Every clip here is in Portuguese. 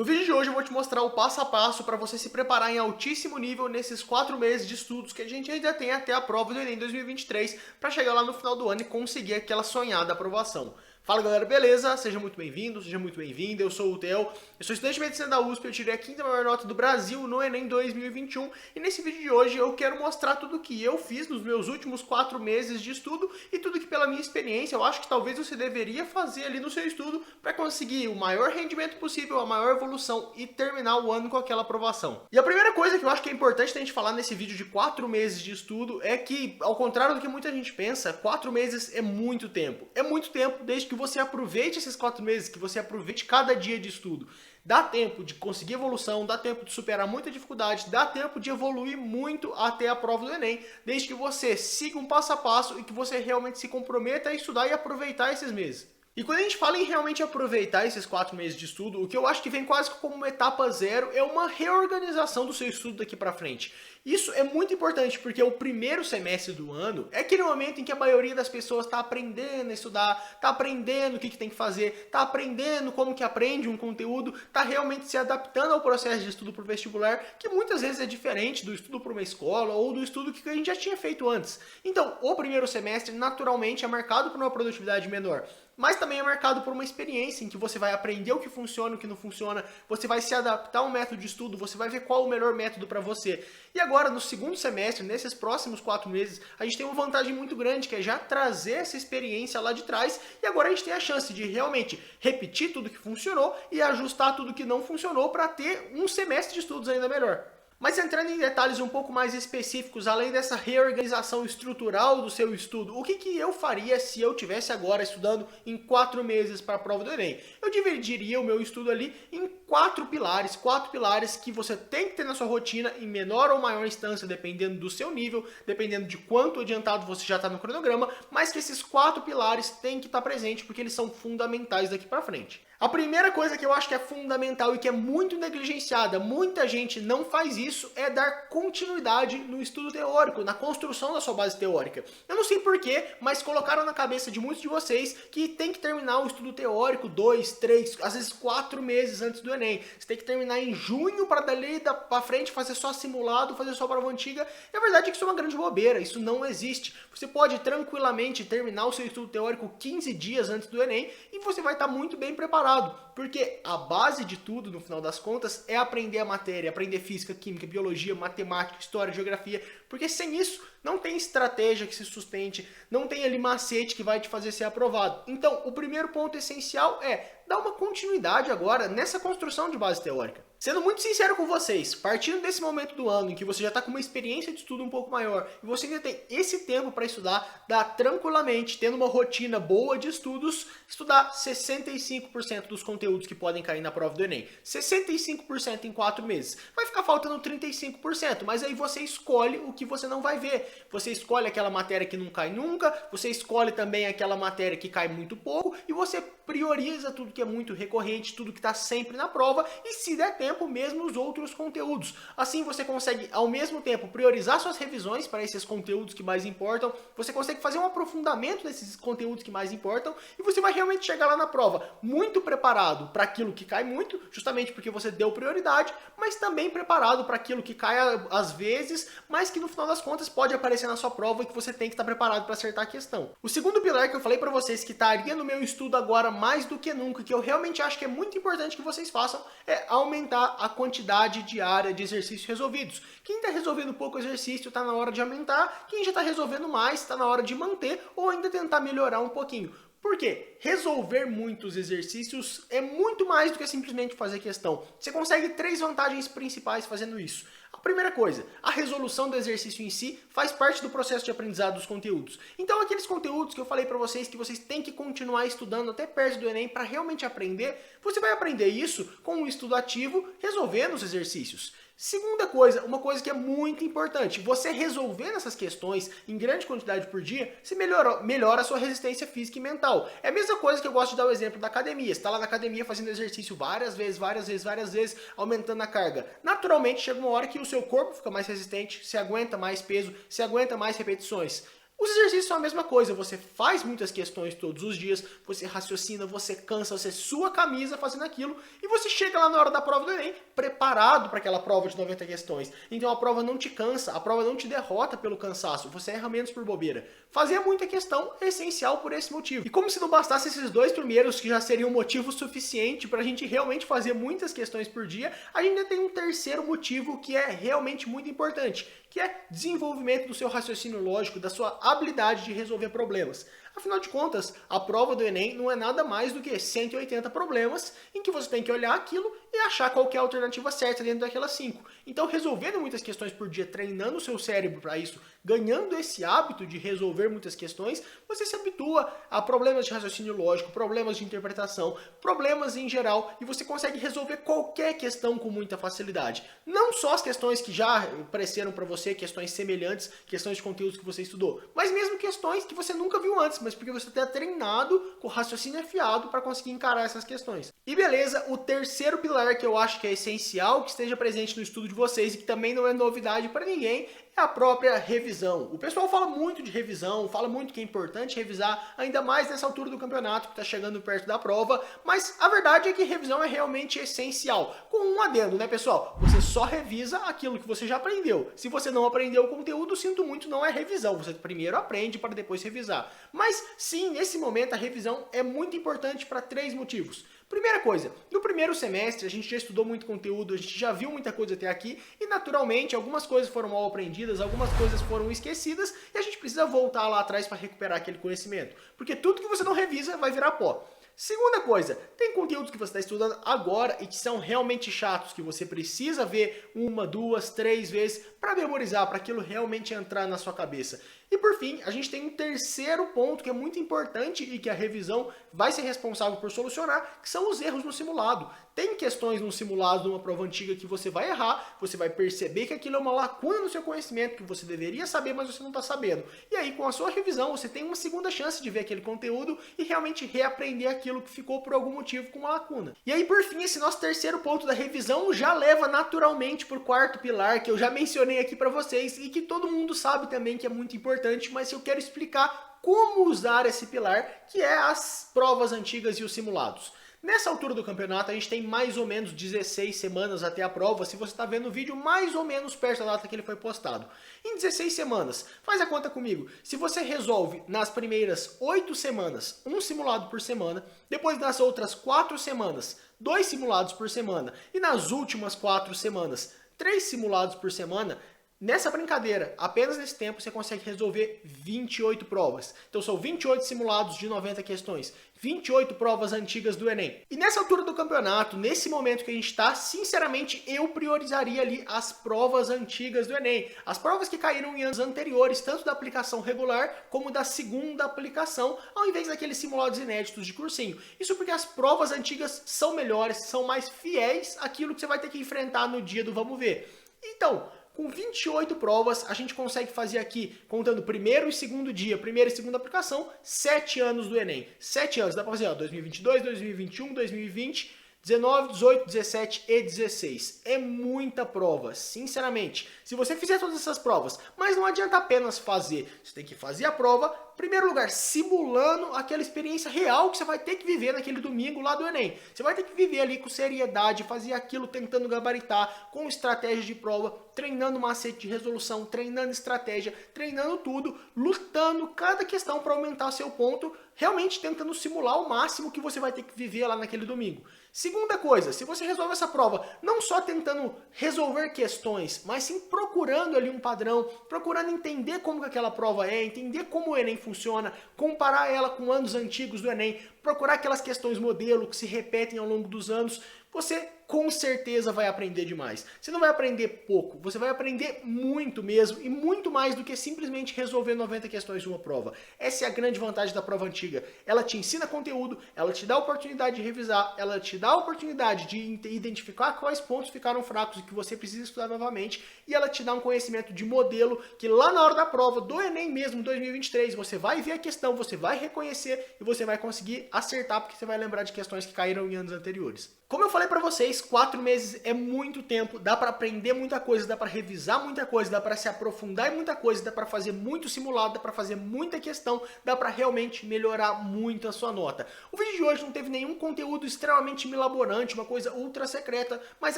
No vídeo de hoje eu vou te mostrar o passo a passo para você se preparar em altíssimo nível nesses 4 meses de estudos que a gente ainda tem até a prova do Enem 2023 para chegar lá no final do ano e conseguir aquela sonhada aprovação. Fala galera, beleza? Seja muito bem-vindo, seja muito bem-vinda, eu sou o Theo, eu sou estudante de medicina da USP, eu tirei a 5ª maior nota do Brasil no Enem 2021 e nesse vídeo de hoje eu quero mostrar tudo o que eu fiz nos meus últimos 4 meses de estudo e tudo que pela minha experiência eu acho que talvez você deveria fazer ali no seu estudo para conseguir o maior rendimento possível, a maior evolução e terminar o ano com aquela aprovação. E a primeira coisa que eu acho que é importante a gente falar nesse vídeo de 4 meses de estudo é que, ao contrário do que muita gente pensa, 4 meses é muito tempo. É muito tempo desde que você aproveite esses 4 meses, que você aproveite cada dia de estudo. Dá tempo de conseguir evolução, dá tempo de superar muita dificuldade, dá tempo de evoluir muito até a prova do Enem, desde que você siga um passo a passo e que você realmente se comprometa a estudar e aproveitar esses meses. E quando a gente fala em realmente aproveitar esses 4 meses de estudo, o que eu acho que vem quase como uma etapa zero é uma reorganização do seu estudo daqui para frente. Isso é muito importante porque o primeiro semestre do ano é aquele momento em que a maioria das pessoas está aprendendo a estudar, está aprendendo o que tem que fazer, está aprendendo como que aprende um conteúdo, está realmente se adaptando ao processo de estudo para o vestibular, que muitas vezes é diferente do estudo para uma escola ou do estudo que a gente já tinha feito antes. Então, o primeiro semestre naturalmente é marcado por uma produtividade menor, mas também é marcado por uma experiência em que você vai aprender o que funciona e o que não funciona, você vai se adaptar ao método de estudo, você vai ver qual o melhor método para você. E agora, no segundo semestre, nesses próximos 4 meses, a gente tem uma vantagem muito grande, que é já trazer essa experiência lá de trás, e agora a gente tem a chance de realmente repetir tudo que funcionou e ajustar tudo que não funcionou para ter um semestre de estudos ainda melhor. Mas entrando em detalhes um pouco mais específicos, além dessa reorganização estrutural do seu estudo, o que eu faria se eu estivesse agora estudando em 4 meses para a prova do Enem? Eu dividiria o meu estudo ali em 4 pilares que você tem que ter na sua rotina em menor ou maior instância, dependendo do seu nível, dependendo de quanto adiantado você já está no cronograma, mas que esses 4 pilares têm que estar presentes porque eles são fundamentais daqui para frente. A primeira coisa que eu acho que é fundamental e que é muito negligenciada, muita gente não faz isso, é dar continuidade no estudo teórico, na construção da sua base teórica. Eu não sei porquê, mas colocaram na cabeça de muitos de vocês que tem que terminar o estudo teórico 2, 3, às vezes 4 meses antes do Enem. Você tem que terminar em junho para dali para frente fazer só simulado, fazer só prova antiga. E a verdade é que isso é uma grande bobeira, isso não existe. Você pode tranquilamente terminar o seu estudo teórico 15 dias antes do Enem e você vai estar muito bem preparado. Porque a base de tudo, no final das contas, é aprender a matéria, aprender física, química, biologia, matemática, história, geografia, porque sem isso não tem estratégia que se sustente, não tem ali macete que vai te fazer ser aprovado. Então, o primeiro ponto essencial é dar uma continuidade agora nessa construção de base teórica. Sendo muito sincero com vocês, partindo desse momento do ano em que você já está com uma experiência de estudo um pouco maior e você ainda tem esse tempo para estudar, dá tranquilamente, tendo uma rotina boa de estudos, estudar 65% dos conteúdos que podem cair na prova do Enem. 65% em 4 meses. Vai ficar faltando 35%, mas aí você escolhe o que você não vai ver. Você escolhe aquela matéria que não cai nunca, você escolhe também aquela matéria que cai muito pouco e você prioriza tudo que é muito recorrente, tudo que está sempre na prova e, se der tempo, mesmo os outros conteúdos. Assim você consegue, ao mesmo tempo, priorizar suas revisões para esses conteúdos que mais importam, você consegue fazer um aprofundamento nesses conteúdos que mais importam e você vai realmente chegar lá na prova muito preparado para aquilo que cai muito, justamente porque você deu prioridade, mas também preparado para aquilo que cai às vezes, mas que no final das contas pode aparecer na sua prova e que você tem que estar preparado para acertar a questão. O segundo pilar que eu falei para vocês que estaria no meu estudo agora mais do que nunca, que eu realmente acho que é muito importante que vocês façam, é aumentar a quantidade diária de exercícios resolvidos. Quem está resolvendo pouco exercício está na hora de aumentar, quem já está resolvendo mais está na hora de manter ou ainda tentar melhorar um pouquinho. Por quê? Resolver muitos exercícios é muito mais do que simplesmente fazer questão. Você consegue 3 vantagens principais fazendo isso. A primeira coisa, a resolução do exercício em si faz parte do processo de aprendizado dos conteúdos. Então aqueles conteúdos que eu falei para vocês que vocês têm que continuar estudando até perto do Enem para realmente aprender, você vai aprender isso com um estudo ativo resolvendo os exercícios. Segunda coisa, uma coisa que é muito importante, você resolvendo essas questões em grande quantidade por dia, você melhora a sua resistência física e mental. É a mesma coisa que eu gosto de dar o exemplo da academia. Você está lá na academia fazendo exercício várias vezes, aumentando a carga. Naturalmente chega uma hora que o seu corpo fica mais resistente, se aguenta mais peso, se aguenta mais repetições. Os exercícios são a mesma coisa, você faz muitas questões todos os dias, você raciocina, você cansa, você sua a camisa fazendo aquilo e você chega lá na hora da prova do Enem preparado para aquela prova de 90 questões. Então a prova não te cansa, a prova não te derrota pelo cansaço, você erra menos por bobeira. Fazer muita questão é essencial por esse motivo. E como se não bastasse esses dois primeiros, que já seriam motivo suficiente para a gente realmente fazer muitas questões por dia, a gente ainda tem um terceiro motivo que é realmente muito importante, que é desenvolvimento do seu raciocínio lógico, da sua habilidade de resolver problemas. Afinal de contas, a prova do Enem não é nada mais do que 180 problemas em que você tem que olhar aquilo e achar qual que é a alternativa certa dentro daquelas 5. Então, resolvendo muitas questões por dia, treinando o seu cérebro para isso, ganhando esse hábito de resolver muitas questões, você se habitua a problemas de raciocínio lógico, problemas de interpretação, problemas em geral, e você consegue resolver qualquer questão com muita facilidade. Não só as questões que já apareceram para você, questões semelhantes, questões de conteúdos que você estudou, mas mesmo questões que você nunca viu antes, mas porque você está treinado com raciocínio afiado para conseguir encarar essas questões. E beleza, o terceiro pilar que eu acho que é essencial que esteja presente no estudo de vocês e que também não é novidade para ninguém é a própria revisão. O pessoal fala muito de revisão, fala muito que é importante revisar, ainda mais nessa altura do campeonato que está chegando perto da prova, mas a verdade é que revisão é realmente essencial. Com um adendo, né, pessoal? Você só revisa aquilo que você já aprendeu. Se você não aprendeu o conteúdo, sinto muito, não é revisão. Você primeiro aprende para depois revisar. Mas sim, nesse momento a revisão é muito importante para 3 motivos. Primeira coisa, no primeiro semestre a gente já estudou muito conteúdo, a gente já viu muita coisa até aqui e naturalmente algumas coisas foram mal aprendidas, algumas coisas foram esquecidas e a gente precisa voltar lá atrás para recuperar aquele conhecimento. Porque tudo que você não revisa vai virar pó. Segunda coisa, tem conteúdos que você está estudando agora e que são realmente chatos, que você precisa ver 1, 2, 3 vezes para memorizar, para aquilo realmente entrar na sua cabeça. E por fim, a gente tem um terceiro ponto que é muito importante e que a revisão vai ser responsável por solucionar, que são os erros no simulado. Tem questões no simulado de uma prova antiga que você vai errar, você vai perceber que aquilo é uma lacuna no seu conhecimento, que você deveria saber, mas você não está sabendo. E aí, com a sua revisão, você tem uma segunda chance de ver aquele conteúdo e realmente reaprender aquilo que ficou por algum motivo com uma lacuna. E aí, por fim, esse nosso terceiro ponto da revisão já leva naturalmente para o quarto pilar, que eu já mencionei aqui para vocês e que todo mundo sabe também que é muito importante, mas eu quero explicar como usar esse pilar, que é as provas antigas e os simulados. Nessa altura do campeonato, a gente tem mais ou menos 16 semanas até a prova, se você está vendo o vídeo mais ou menos perto da data que ele foi postado. Em 16 semanas, faz a conta comigo, se você resolve nas primeiras 8 semanas, um simulado por semana, depois nas outras 4 semanas, 2 simulados por semana, e nas últimas 4 semanas, 3 simulados por semana, nessa brincadeira, apenas nesse tempo, você consegue resolver 28 provas. Então são 28 simulados de 90 questões, 28 provas antigas do Enem. E nessa altura do campeonato, nesse momento que a gente está, sinceramente, eu priorizaria ali as provas antigas do Enem. As provas que caíram em anos anteriores, tanto da aplicação regular como da segunda aplicação, ao invés daqueles simulados inéditos de cursinho. Isso porque as provas antigas são melhores, são mais fiéis àquilo que você vai ter que enfrentar no dia do vamos ver. Então, com 28 provas, a gente consegue fazer aqui, contando primeiro e segundo dia, primeira e segunda aplicação, 7 anos do Enem. 7 anos, dá pra fazer, ó, 2022, 2021, 2020, 19, 18, 17 e 16. É muita prova, sinceramente. Se você fizer todas essas provas, mas não adianta apenas fazer, você tem que fazer a prova, em primeiro lugar, simulando aquela experiência real que você vai ter que viver naquele domingo lá do Enem. Você vai ter que viver ali com seriedade, fazer aquilo tentando gabaritar, com estratégia de prova, treinando macete de resolução, treinando estratégia, treinando tudo, lutando cada questão para aumentar seu ponto, realmente tentando simular o máximo que você vai ter que viver lá naquele domingo. Segunda coisa, se você resolve essa prova não só tentando resolver questões, mas sim procurando ali um padrão, procurando entender como que aquela prova é, entender como o Enem funciona, comparar ela com anos antigos do Enem, procurar aquelas questões modelo que se repetem ao longo dos anos, você com certeza vai aprender demais. Você não vai aprender pouco, você vai aprender muito mesmo e muito mais do que simplesmente resolver 90 questões de uma prova. Essa é a grande vantagem da prova antiga. Ela te ensina conteúdo, ela te dá a oportunidade de revisar, ela te dá a oportunidade de identificar quais pontos ficaram fracos e que você precisa estudar novamente e ela te dá um conhecimento de modelo que lá na hora da prova do Enem mesmo, 2023, você vai ver a questão, você vai reconhecer e você vai conseguir acertar porque você vai lembrar de questões que caíram em anos anteriores. Como eu falei para vocês, 4 meses é muito tempo, dá para aprender muita coisa, dá para revisar muita coisa, dá para se aprofundar em muita coisa, dá para fazer muito simulado, dá para fazer muita questão, dá para realmente melhorar muito a sua nota. O vídeo de hoje não teve nenhum conteúdo extremamente milaborante, uma coisa ultra secreta, mas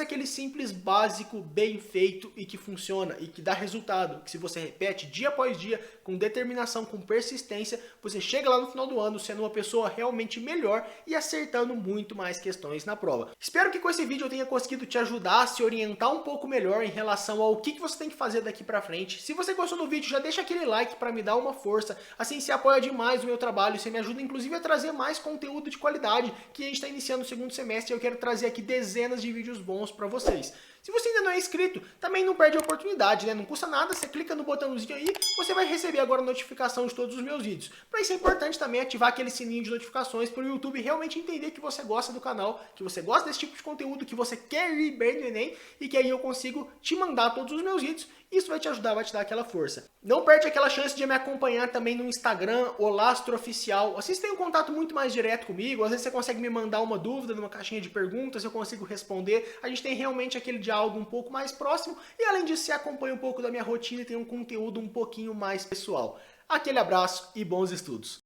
aquele simples básico, bem feito e que funciona e que dá resultado, que se você repete dia após dia, com determinação, com persistência, você chega lá no final do ano sendo uma pessoa realmente melhor e acertando muito mais questões na prova. Espero que com esse vídeo eu tenha conseguido te ajudar a se orientar um pouco melhor em relação ao que você tem que fazer daqui pra frente. Se você gostou do vídeo, já deixa aquele like para me dar uma força, assim você apoia demais o meu trabalho, você me ajuda inclusive a trazer mais conteúdo de qualidade, que a gente está iniciando o segundo semestre e eu quero trazer aqui dezenas de vídeos bons para vocês. Se você ainda não é inscrito, também não perde a oportunidade, né? Não custa nada, você clica no botãozinho aí, você vai receber agora a notificação de todos os meus vídeos. Para isso é importante também ativar aquele sininho de notificações para o YouTube realmente entender que você gosta do canal, que você gosta desse tipo de conteúdo, que você quer ir bem no Enem e que aí eu consigo te mandar todos os meus vídeos. Isso vai te ajudar, vai te dar aquela força. Não perde aquela chance de me acompanhar também no Instagram, OLastroOficial. Assim você tem um contato muito mais direto comigo, às vezes você consegue me mandar uma dúvida numa caixinha de perguntas, eu consigo responder. A gente tem realmente aquele diálogo um pouco mais próximo e além disso você acompanha um pouco da minha rotina e tem um conteúdo um pouquinho mais pessoal. Aquele abraço e bons estudos!